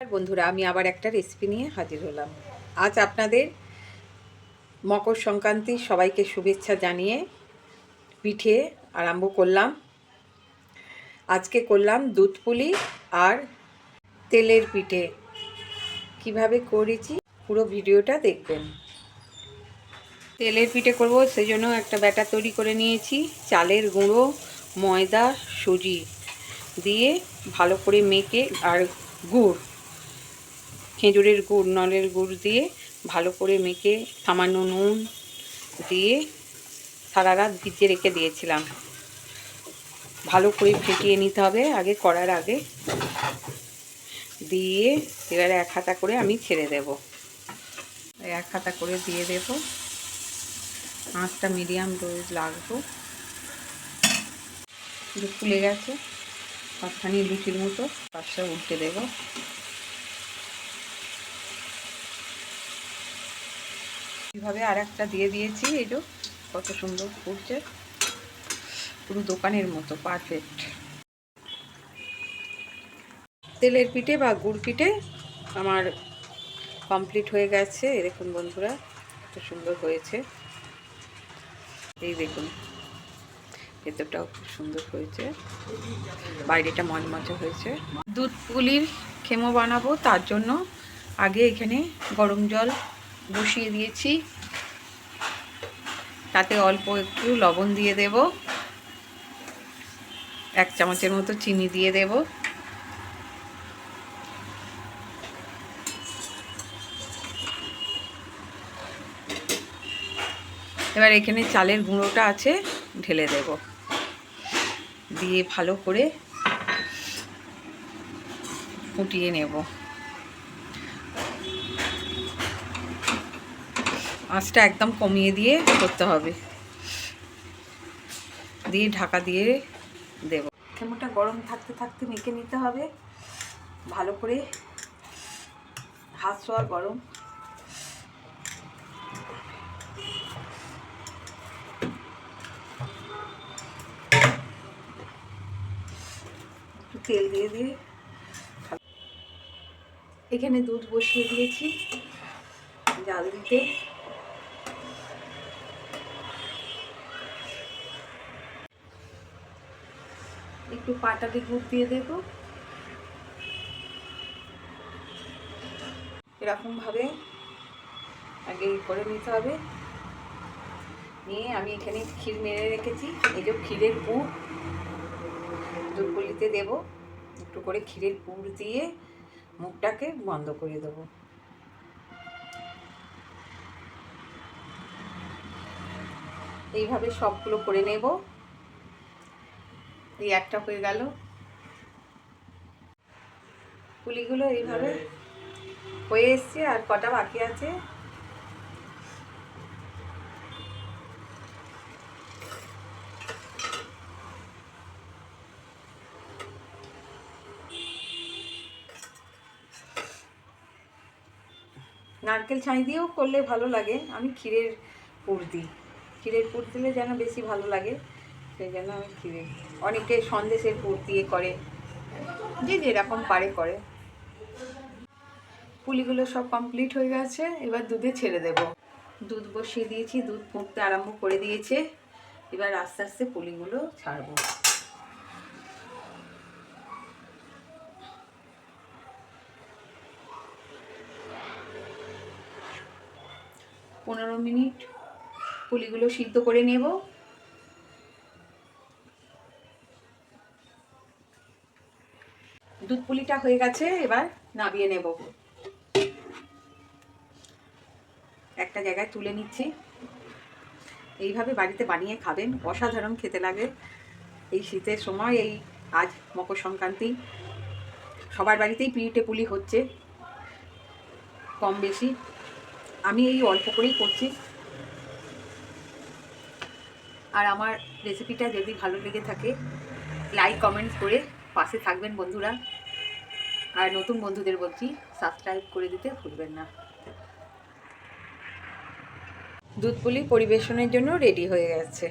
বন্ধুরা, আমি আবার একটা রেসিপি নিয়ে হাজির হলাম। আজ আপনাদের মকর সংক্রান্তি সবাইকে শুভেচ্ছা জানিয়ে পিঠে আরম্ভ করলাম। আজকে করলাম দুধ পুলি আর তেলের পিঠে। কিভাবে করেছি পুরো ভিডিওটা দেখবেন। তেলের পিঠে করব, সেই জন্য একটা ব্যাটার তৈরি করে নিয়েছি। চালের গুঁড়ো, ময়দা, সুজি দিয়ে ভালো করে মেখে আর গুড়, খেজুরের গুড়, নলের গুড় দিয়ে ভালো করে মেখে সামান্য নুন দিয়ে সারা রাত ভিজিয়ে রেখে দিয়েছিলাম। ভালো করে ফেটিয়ে নিতে হবে আগে, করার আগে দিয়ে এবারে এক হাতা করে আমি ছেড়ে দেব। এক হাতা করে দিয়ে দেব, আঁচটা মিডিয়াম রোজ লাগবো। ফুলে গেছে, পাঁচখানি লুচির মতো, পাঁচটা উল্টে দেবো। এইভাবে আর একটা দিয়ে দিয়েছি, এই যে কত সুন্দর ফুটছে, পুরো দোকানের মতো পারফেক্ট। তেলের পিঠে বা গুড় পিঠে আমার কমপ্লিট হয়ে গেছে। দেখুন বন্ধুরা, কত সুন্দর হয়েছে। এই দেখুন, ভেতরটাও খুব সুন্দর হয়েছে, বাইরেটা মচমচে হয়েছে। দুধ পুলির খেমো বানাবো, তার জন্য আগে এখানে গরম জল বসিয়ে দিয়েছি। তাতে অল্প একটু লবণ দিয়ে দেব, 1 চামচের মতো চিনি দিয়ে দেব। এবার এখানে চালের গুঁড়োটা আছে, ঢেলে দেব, দিয়ে ভালো করে ফুটিয়ে নেব। আঁচটা একদম কমিয়ে দিয়ে করতে হবে, দিয়ে ঢাকা দিয়ে দেব। খেমোটা গরম থাকতে থাকতে মেখে নিতে হবে ভালো করে, হাত ছোঁয়া গরম। একটু তেল দিয়ে দিয়ে এখানে দুধ বসিয়ে দিয়েছি জাল দিতে। একটু পাটালি গুড় দিয়ে দেব। এরকম ভাবে আগে করে নিতে হবে। নিয়ে আমি এখানে ক্ষীর মেরে রেখেছি, এই যে ক্ষীরের পুর দুধ পুলিতে দেব। একটু করে ক্ষীরের পুর দিয়ে মুখটাকে বন্ধ করে দেবো। এইভাবে সবগুলো করে নেব। এই একটা হয়ে গেল। পুলিগুলো এইভাবে হয়ে এসছে, আর কটা বাকি আছে। নারকেল ছাই দিয়েও করলে ভালো লাগে, আমি ক্ষীরের পুর দিই। ক্ষীরের পুর দিলে যেন বেশি ভালো লাগে, সেই জন্য আমি ক্ষীরের। অনেকে সন্দেশের পুর দিয়ে করে, যে যেরকম পারে করে। পুলিগুলো সব কমপ্লিট হয়ে গেছে, এবার দুধে ছেড়ে দেব। দুধ বসিয়ে দিয়েছি, দুধ ফুটতে আরম্ভ করে দিয়েছে। এবার আস্তে আস্তে পুলিগুলো ছাড়বো। পনেরো মিনিট পুলিগুলো সিদ্ধ করে নেব। দুধ পুলিটা হয়ে গেছে, এবার নামিয়ে নেব। একটা জায়গায় তুলে নিচ্ছি। এইভাবে বাড়িতে বানিয়ে খাবেন, অসাধারণ খেতে লাগে। এই শীতের সময়, এই আজ মকর সংক্রান্তি, সবার বাড়িতেই পিঠে পুলি হচ্ছে কম বেশি। আমি এই অল্প করেই করছি। আর আমার রেসিপিটা যদি ভালো লেগে থাকে, লাইক কমেন্ট করে পাশে থাকবেন বন্ধুরা। আর নতুন বন্ধুদের বলছি, সাবস্ক্রাইব করে দিতে ভুলবেন না। দুধ পুলি পরিবেশনের জন্য রেডি হয়ে গেছে।